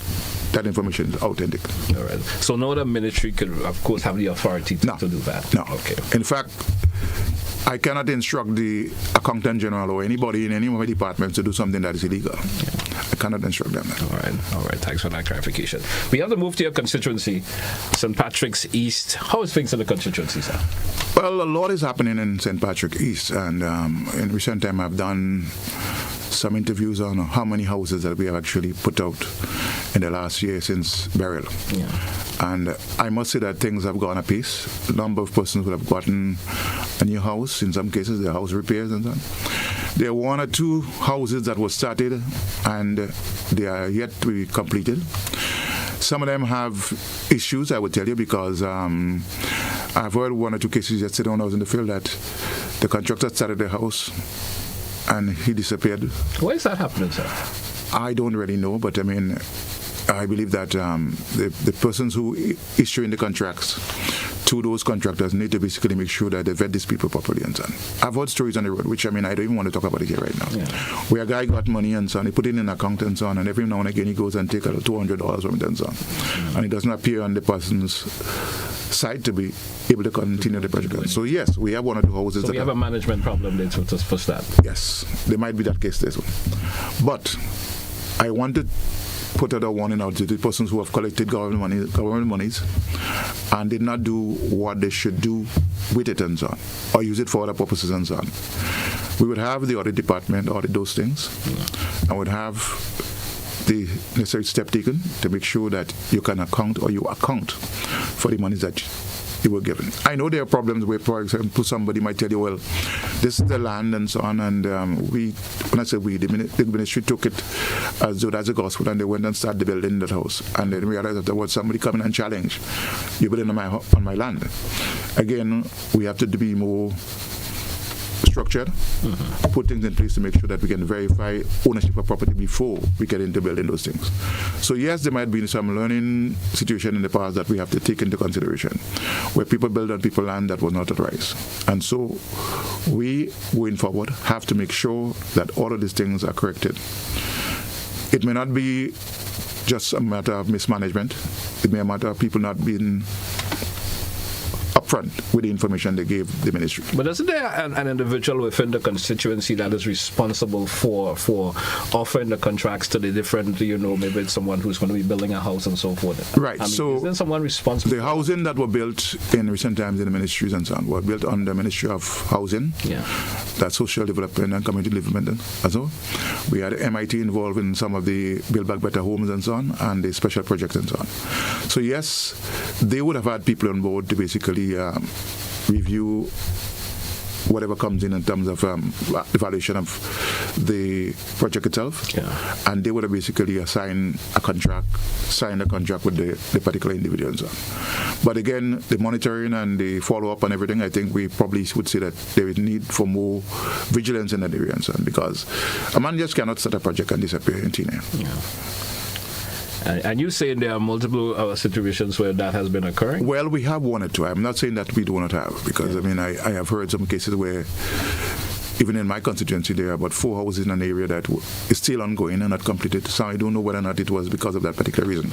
that information is authentic. All right. So no other ministry could, of course, have the authority to do that? No. Okay. In fact, I cannot instruct the Accountant General or anybody in any of my departments to do something that is illegal. I cannot instruct them. All right. Thanks for that clarification. We have to move to your constituency, St. Patrick's East. How is things in the constituency, sir? Well, a lot is happening in St. Patrick East, and in recent time I've done some interviews on how many houses that we have actually put out in the last year since burial. Yeah. And I must say that things have gone apace. A number of persons would have gotten a new house. In some cases, their house repairs and so on. There are one or two houses that were started and they are yet to be completed. Some of them have issues, I would tell you, because I've heard one or two cases yesterday when I was in the field that the contractor started the house and he disappeared. Why is that happening, sir? I don't really know, but I mean, I believe that the persons who issuing the contracts to those contractors need to basically make sure that they vet these people properly and so on. I've heard stories on the road, which I mean, I don't even want to talk about it here right now, where a guy got money and so on, he put it in an account and so on, and every now and again he goes and take $200 from it and so on. And it doesn't appear on the person's side to be able to continue the project. So yes, we have one or two houses. So we have a management problem there to push that. Yes, there might be that case this one. But I want to put out a warning out to the persons who have collected government monies and did not do what they should do with it and so on, or use it for other purposes and so on. We would have the audit department audit those things, and would have the necessary step taken to make sure that you can account for the monies that you were given. I know there are problems where, for example, somebody might tell you, well, this is the land and so on, and when I say we, the ministry took it as though that's a gospel, and they went and started building that house, and then realized that there was somebody coming and challenge, you're building on my land. Again, we have to be more structured, put things in place to make sure that we can verify ownership of property before we get into building those things. So yes, there might be some learning situation in the past that we have to take into consideration, where people build on people's land that was not authorized. And so we, going forward, have to make sure that all of these things are corrected. It may not be just a matter of mismanagement. It may be a matter of people not being upfront with the information they gave the ministry. But isn't there an individual within the constituency that is responsible for offering the contracts to the different, maybe it's someone who's going to be building a house and so forth? Right. I mean, so is there someone responsible? The housing that were built in recent times in the ministries and so on were built under the Ministry of Housing. Yeah. That's social development and community development as well. We had MIT involved in some of the Build Back Better homes and so on, and the special projects and so on. So yes, they would have had people on board to basically review whatever comes in terms of evaluation of the project itself, and they would have basically signed a contract with the particular individual and so on. But again, the monitoring and the follow-up and everything, I think we probably would say that there is need for more vigilance in that area and so on, because a man just cannot start a project and disappear in thin air. And you say there are multiple situations where that has been occurring? Well, we have one or two. I'm not saying that we do not have, because I mean, I have heard some cases where, even in my constituency, there are about 4 houses in an area that is still ongoing and not completed. So I don't know whether or not it was because of that particular reason,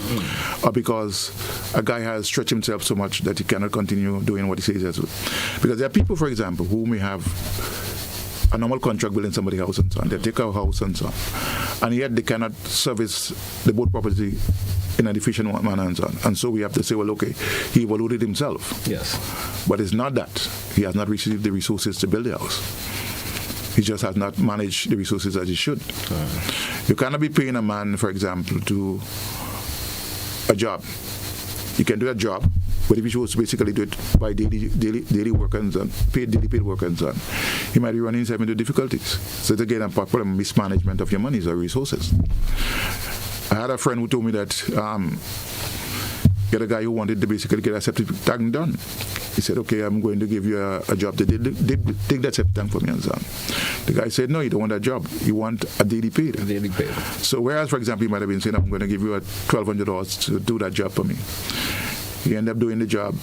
or because a guy has stretched himself so much that he cannot continue doing what he says he has to. Because there are people, for example, who may have a normal contract building somebody's house and so on. They take our house and so on, and yet they cannot service the boat property in an efficient manner and so on. And so we have to say, well, okay, he evaluated himself. Yes. But it's not that. He has not received the resources to build the house. He just has not managed the resources as he should. You cannot be paying a man, for example, to a job. You can do a job, but if he was to basically do it by daily work and so on, daily paid work and so on, he might be running into difficulties. So it's again a problem, mismanagement of your monies or resources. I had a friend who told me that he had a guy who wanted to basically get a septic tank done. He said, okay, I'm going to give you a job to dig that septic tank for me and so on. The guy said, no, you don't want that job. You want a daily pay. Daily pay. So whereas, for example, you might have been saying, I'm going to give you $1,200 to do that job for me. You end up doing the job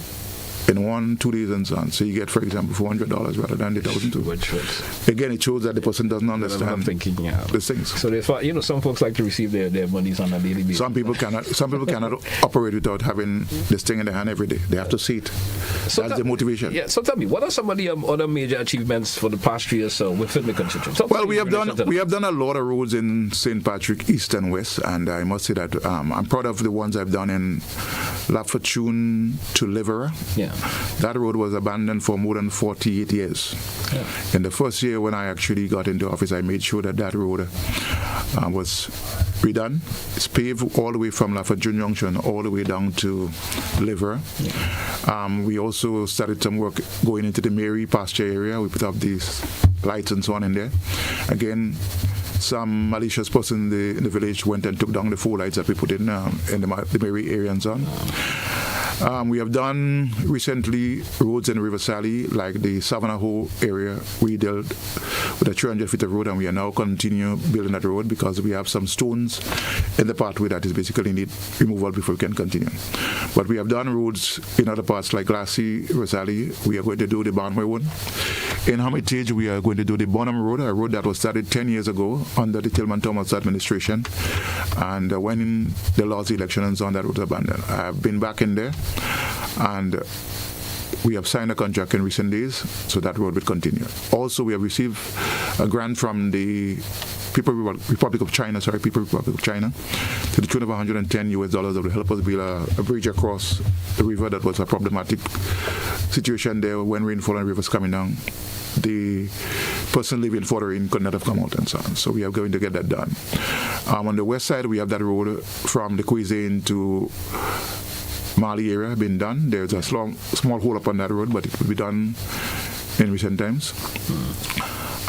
in 1-2 days and so on. So you get, for example, $400 rather than the $1,200. Again, it shows that the person doesn't understand the things. So there's, some folks like to receive their monies on a daily basis. Some people cannot operate without having this thing in their hand every day. They have to see it. So that's the motivation. Yeah. So tell me, what are some of the other major achievements for the past 3 years so within the constituency? Well, we have done a lot of roads in St. Patrick, East and West, and I must say that I'm proud of the ones I've done in Laffortune to Liverer. Yeah. That road was abandoned for more than 48 years. Yeah. In the first year when I actually got into office, I made sure that road was redone. It's paved all the way from Laffortune Junction all the way down to Liverer. Yeah. We also started some work going into the Mary pasture area. We put up these lights and so on in there. Again, some malicious person in the village went and took down the 4 lights that we put in the Mary area and so on. We have done recently roads in River Sally, like the Savannah Ho area. We dealt with a 300 feet of road, and we are now continue building that road because we have some stones in the pathway that is basically need removal before we can continue. But we have done roads in other parts like Lassie, River Sally. We are going to do the Barnway one. In Hermitage, we are going to do the Bonham Road, a road that was started 10 years ago under the Tillman Thomas administration. And when the last election and so on, that road was abandoned. I have been back in there, and we have signed a contract in recent days, so that road will continue. Also, we have received a grant from the Republic of China to the tune of $110 that will help us build a bridge across the river. That was a problematic situation there when rainfall and rivers coming down. The person living further in could not have come out and so on. So we are going to get that done. On the west side, we have that road from the Cuisine to Mali area been done. There's a small hole up on that road, but it will be done in recent times.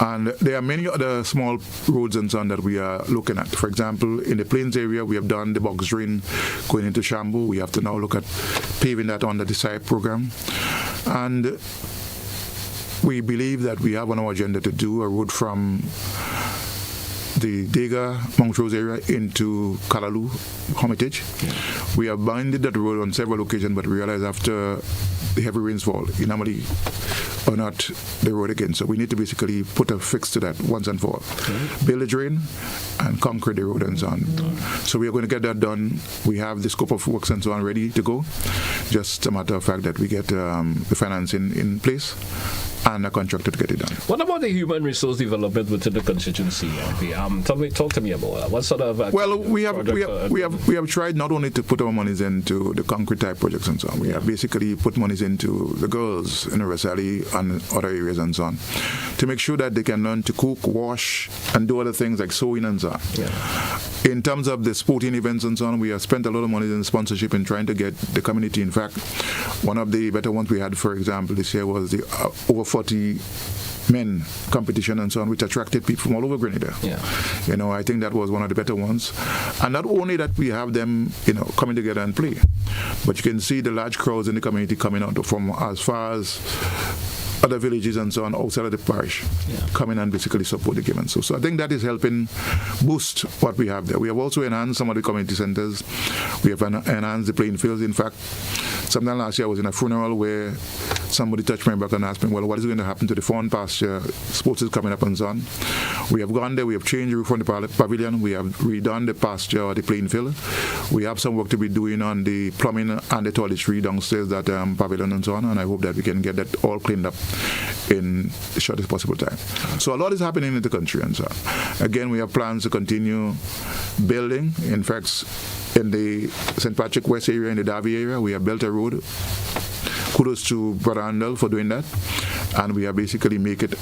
And there are many other small roads and so on that we are looking at. For example, in the Plains area, we have done the box drain going into Shambo. We have to now look at paving that under the SIPE program. And we believe that we have on our agenda to do a road from the Dega, Montrose area into Kalalu, Hermitage. We have binded that road on several occasions, but realized after the heavy rainfall, it normally or not the road again. So we need to basically put a fix to that once and for all. Build a drain and concrete the road and so on. So we are going to get that done. We have the scope of works and so on ready to go. Just a matter of fact that we get the financing in place and a contractor to get it done. What about the human resource development within the constituency? Talk to me about that. What sort of we have tried not only to put our monies into the concrete type projects and so on. We have basically put monies into the girls in Rosali and other areas and so on to make sure that they can learn to cook, wash, and do other things like sewing and so on. In terms of the sporting events and so on, we have spent a lot of money in sponsorship in trying to get the community. In fact, one of the better ones we had, for example, this year was the over 40 men competition and so on, which attracted people from all over Grenada. I think that was one of the better ones. And not only that we have them, coming together and play, but you can see the large crowds in the community coming out from as far as other villages and so on outside of the parish come in and basically support the game and so I think that is helping boost what we have there. We have also enhanced some of the community centers. We have enhanced the playing fields. In fact, sometime last year I was in a funeral where somebody touched my back and asked me, well, what is going to happen to the fawn pasture? Sports is coming up and so on. We have gone there, we have changed the roof on the pavilion, we have redone the pasture or the playing field. We have some work to be doing on the plumbing and the toiletry downstairs, that pavilion and so on, and I hope that we can get that all cleaned up in the shortest possible time. So a lot is happening in the country and so on. Again, we have plans to continue building. In fact, in the St. Patrick West area, in the Davie area, we have built a road. Kudos to Brother Andel for doing that. And we have basically make it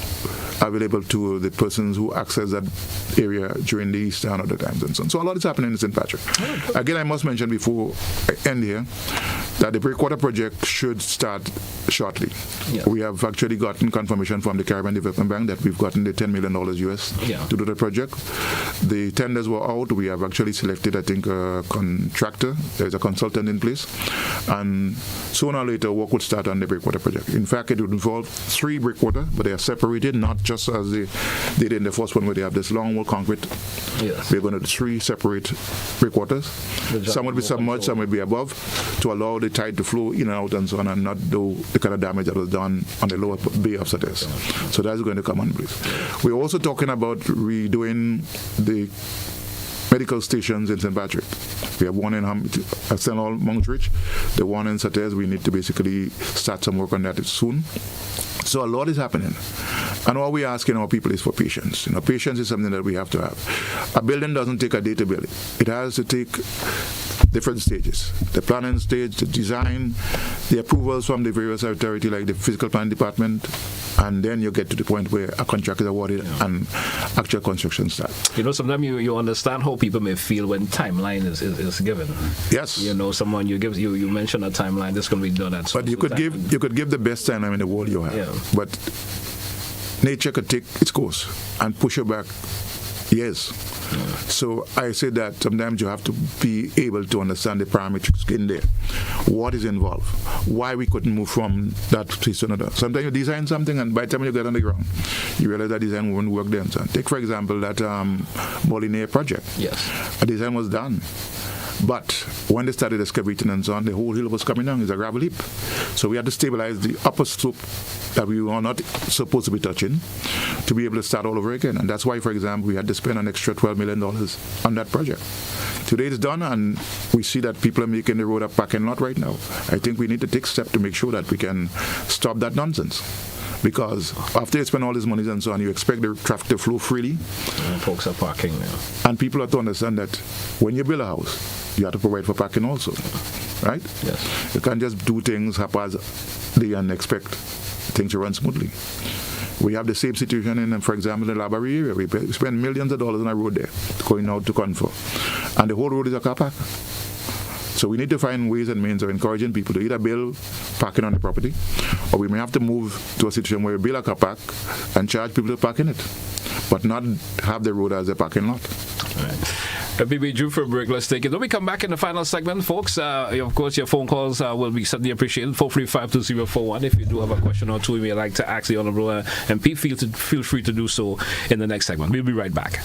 available to the persons who access that area during the Easter and other times and so on. So a lot is happening in St. Patrick. Again, I must mention before I end here, that the breakwater project should start shortly. Yeah. We have actually gotten confirmation from the Caribbean Development Bank that we've gotten the $10 million US to do the project. The tenders were out. We have actually selected, I think, a contractor. There's a consultant in place. And sooner or later, work would start on the breakwater project. In fact, it would involve 3 breakwater, but they are separated, not just as they did in the first one where they have this long wall concrete. Yes. We're going to do 3 separate breakwaters. Some would be submerged, some would be above, to allow the tide to flow in and out and so on, and not do the kind of damage that was done on the lower bay of Sates. So that's going to come on place. We're also talking about redoing the medical stations in St. Patrick. We have one in St. Mountridge, the one in Sates. We need to basically start some work on that soon. So a lot is happening. And all we're asking our people is for patience. Patience is something that we have to have. A building doesn't take a day to build it. It has to take different stages. The planning stage, the design, the approvals from the various authorities like the physical planning department, and then you get to the point where a contract is awarded and actual construction starts. Sometimes you understand how people may feel when timeline is given. Yes. Someone you mention a timeline that's going to be done at some. But you could give the best timeline in the world you have. Yeah. But nature could take its course and push you back years. So I say that sometimes you have to be able to understand the parameters in there. What is involved? Why we couldn't move from that place to another. Sometimes you design something and by the time you get on the ground, you realize that design won't work there. So take, for example, that Molyneux project. Yes. A design was done. But when they started excavating and so on, the whole hill was coming down. It's a gravel heap. So we had to stabilize the upper slope that we were not supposed to be touching to be able to start all over again. And that's why, for example, we had to spend an extra $12 million on that project. Today it's done, and we see that people are making the road a parking lot right now. I think we need to take steps to make sure that we can stop that nonsense. Because after you spend all this money and so on, you expect the traffic to flow freely. And folks are parking now. And people have to understand that when you build a house, you have to provide for parking also, right? Yes. You can't just do things haphazardly and expect things to run smoothly. We have the same situation in, for example, the Labary area. We spend millions of dollars on a road there going out to Cornwall. And the whole road is a car park. So we need to find ways and means of encouraging people to either build parking on the property, or we may have to move to a situation where we build a car park and charge people to park in it, but not have the road as a parking lot. All right. BB due for a break. Let's take it. When we come back in the final segment, folks, of course, your phone calls will be certainly appreciated. 435-2041. If you do have a question or two you may like to ask the Honorable MP, feel free to do so in the next segment. We'll be right back.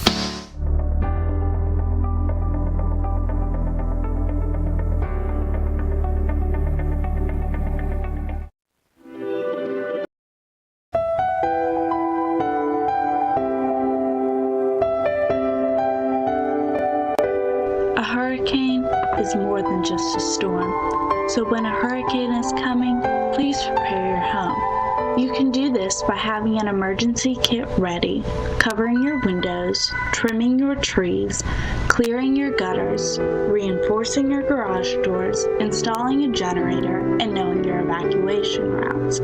A hurricane is more than just a storm. So when a hurricane is coming, please prepare your home. You can do this by having an emergency kit ready, covering your windows, trimming your trees, clearing your gutters, reinforcing your garage doors, installing a generator, and knowing your evacuation routes.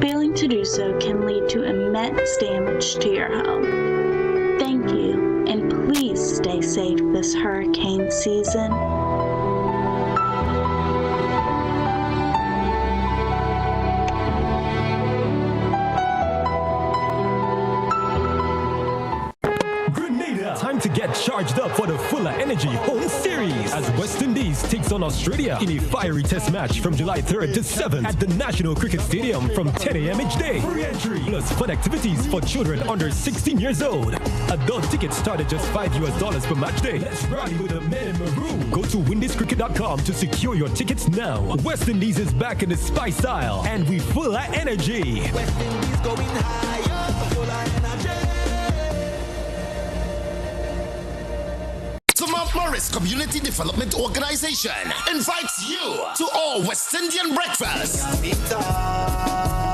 Failing to do so can lead to immense damage to your home. Thank you, and please stay safe this hurricane season. Time to get charged up for the Fuller Energy Home Series as West Indies takes on Australia in a fiery test match from July 3rd to 7th at the National Cricket Stadium from 10 a.m. each day. Free entry plus fun activities for children under 16 years old. Adult tickets start at just $5 per match day. Let's rally with the men in maroon. Go to windiscricket.com to secure your tickets now. West Indies is back in the spice aisle and we Fuller Energy. West Indies going higher, full of energy. The Mount Morris Community Development Organization invites you to all West Indian breakfast.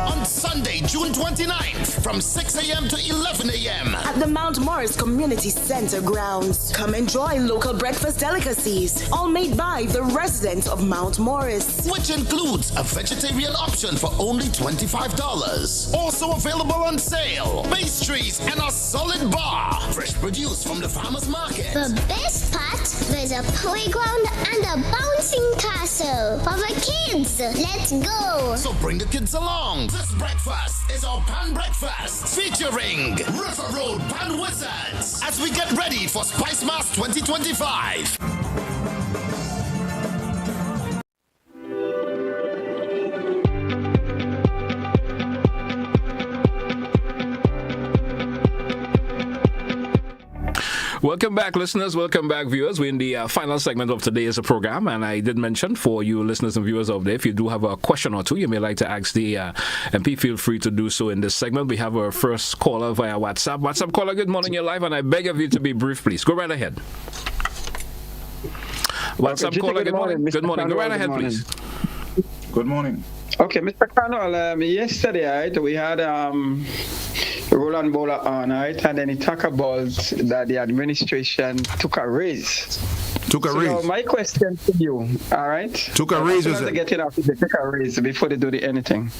On Sunday, June 29th, from 6 a.m. to 11 a.m. at the Mount Morris Community Center grounds. Come enjoy local breakfast delicacies, all made by the residents of Mount Morris. Which includes a vegetarian option for only $25. Also available on sale, pastries and a solid bar. Fresh produce from the farmer's market. The best part, there's a playground and a bouncing castle for the kids. Let's go. So bring the kids along. This breakfast is our Pan Breakfast featuring River Road Pan Wizards as we get ready for Spice Mass 2025. Welcome back, listeners. Welcome back, viewers. We're in the final segment of today's program, and I did mention for you listeners and viewers out there, if you do have a question or two you may like to ask the MP, feel free to do so in this segment. We have our first caller via WhatsApp. WhatsApp caller, good morning, you're live, and I beg of you to be brief, please. Go right ahead. WhatsApp caller, good morning. Good morning. Go right ahead, please. Good morning. Okay, Mr. Cornwall, yesterday, right, we had Roland Bowler on, right, and then he talked about that the administration took a raise. So my question to you, all right? Took a raise, is it? Get it off, they take a raise before they do anything.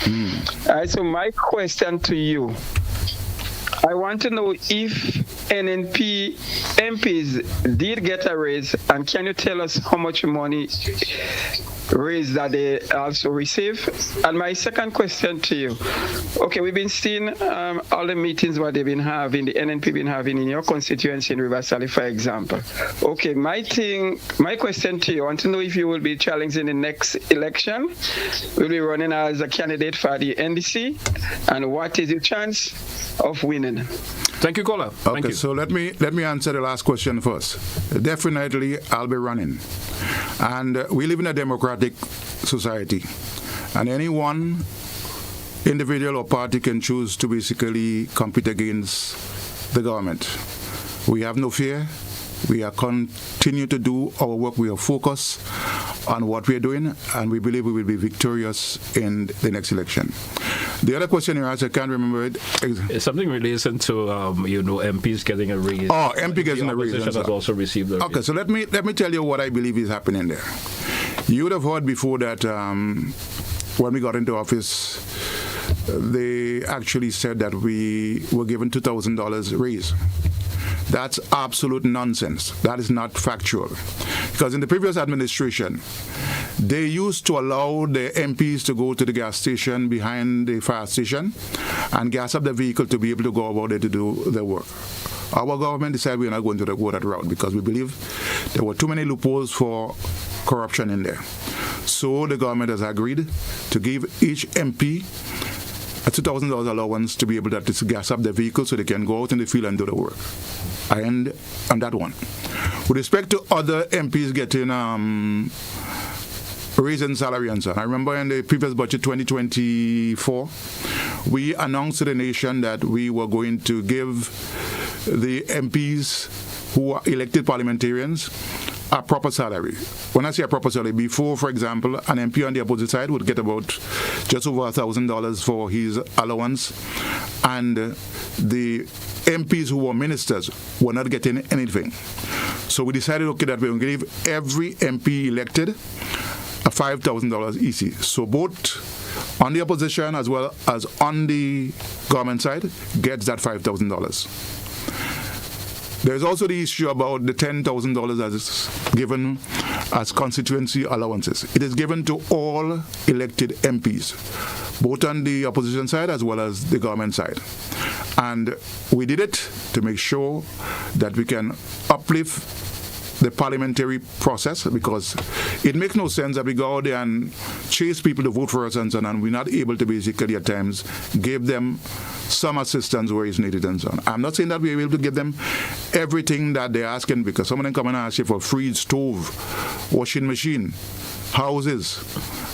All right, so my question to you, I want to know if NNP MPs did get a raise, and can you tell us how much money raise that they also receive? And my second question to you, okay, we've been seeing all the meetings what they've been having, the NNP been having in your constituency in River Valley, for example. Okay, my question to you, I want to know if you will be challenging the next election, will be running as a candidate for the NDC, and what is your chance of winning? Thank you, caller. Thank you. So let me answer the last question first. Definitely, I'll be running. And we live in a democratic society, and any one individual or party can choose to basically compete against the government. We have no fear. We are continue to do our work. We are focused on what we are doing, and we believe we will be victorious in the next election. The other question you asked, I can't remember it. It's something related to MPs getting a raise. Oh, MP getting a raise. The opposition has also received a raise. Okay, so let me tell you what I believe is happening there. You would have heard before that when we got into office, they actually said that we were given $2,000 raise. That's absolute nonsense. That is not factual. Because in the previous administration, they used to allow the MPs to go to the gas station behind the fire station and gas up the vehicle to be able to go about it to do their work. Our government decided we're not going to go that route because we believe there were too many loopholes for corruption in there. So the government has agreed to give each MP a $2,000 allowance to be able to gas up their vehicle so they can go out in the field and do the work. I end on that one. With respect to other MPs getting raise in salary and so on, I remember in the previous budget 2024, we announced to the nation that we were going to give the MPs who are elected parliamentarians a proper salary. When I say a proper salary, before, for example, an MP on the opposite side would get about just over $1,000 for his allowance, and the MPs who were ministers were not getting anything. So we decided, okay, that we will give every MP elected a $5,000 easy. So both on the opposition as well as on the government side gets that $5,000. There's also the issue about the $10,000 that is given as constituency allowances. It is given to all elected MPs, both on the opposition side as well as the government side. And we did it to make sure that we can uplift the parliamentary process, because it makes no sense that we go out there and chase people to vote for us and so on, and we're not able to basically at times give them some assistance where it's needed and so on. I'm not saying that we're able to give them everything that they're asking, because some of them come and ask you for free stove, washing machine, houses.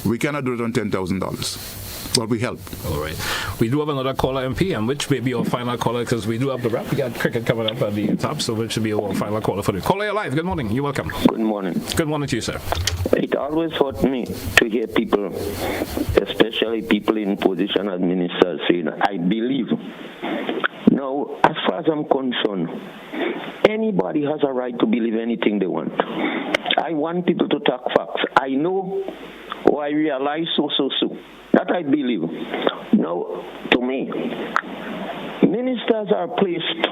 We cannot do it on $10,000. But we help. All right. We do have another caller, MP, and which may be our final caller, because we do have the wrap. We got cricket coming up at the top, so which should be our final caller for the caller. You're live. Good morning. You're welcome. Good morning. Good morning to you, sir. It always hurt me to hear people, especially people in position as ministers, saying, I believe. Now, as far as I'm concerned, anybody has a right to believe anything they want. I want people to talk facts. I know or I realize so. That I believe. Now, to me, ministers are placed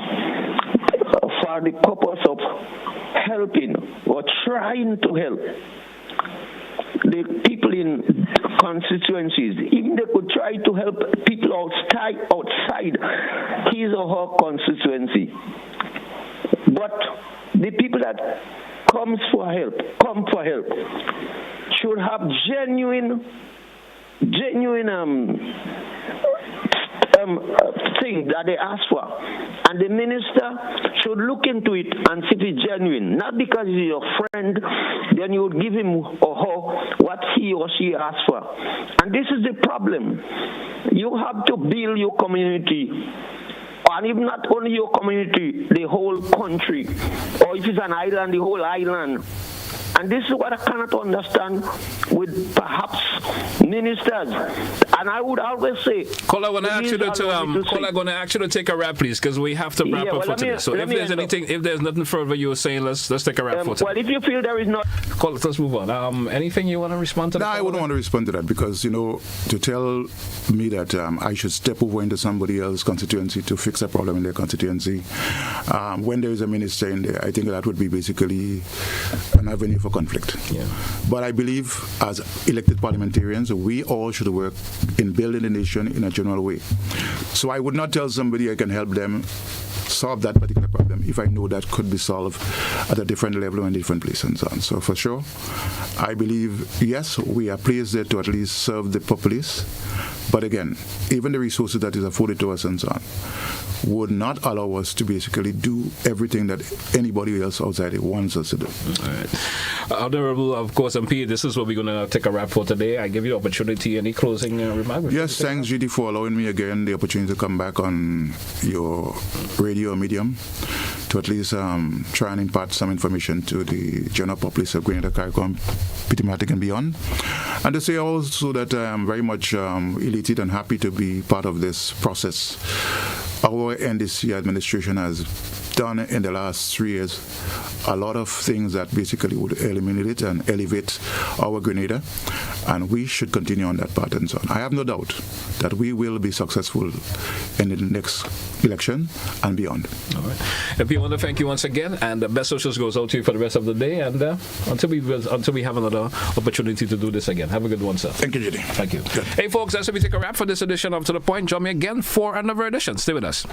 for the purpose of helping or trying to help the people in constituencies. Even they could try to help people outside his or her constituency. But the people that come for help, should have genuine thing that they ask for, and the minister should look into it and see if it's genuine. Not because he's your friend, then you would give him or her what he or she asks for. And this is the problem. You have to build your community, and if not only your community, the whole country, or if it's an island, the whole island. And this is what I cannot understand with perhaps ministers. And I would always say, Caller, I'm going to ask you to take a wrap, please, because we have to wrap up for today. So if there's nothing further you were saying, let's take a wrap for today. Well, if you feel there is not... Caller, let's move on. Anything you want to respond to? No, I wouldn't want to respond to that because, to tell me that I should step over into somebody else's constituency to fix a problem in their constituency, when there is a minister in there, I think that would be basically an avenue for conflict. Yeah. But I believe as elected parliamentarians, we all should work in building the nation in a general way. So I would not tell somebody I can help them solve that particular problem if I know that could be solved at a different level and different place and so on. So for sure, I believe, yes, we are placed there to at least serve the populace. But again, even the resources that is afforded to us and so on would not allow us to basically do everything that anybody else outside it wants us to do. All right. Honorable, of course, MP, this is what we're going to take a wrap for today. I give you the opportunity. Any closing remarks? Yes, thanks, GD, for allowing me again the opportunity to come back on your radio medium to at least try and impart some information to the general populace of Grenada, CARICOM, Pitamatic and beyond. And to say also that I am very much elated and happy to be part of this process. Our NDC administration has done in the last 3 years a lot of things that basically would eliminate and elevate our Grenada, and we should continue on that path and so on. I have no doubt that we will be successful in the next election and beyond. All right. If you want to thank you once again, and the best wishes goes out to you for the rest of the day, and until we have another opportunity to do this again. Have a good one, sir. Thank you, Judy. Thank you. Good. Hey, folks, that's how we take a wrap for this edition of To The Point. Join me again for another edition. Stay with us.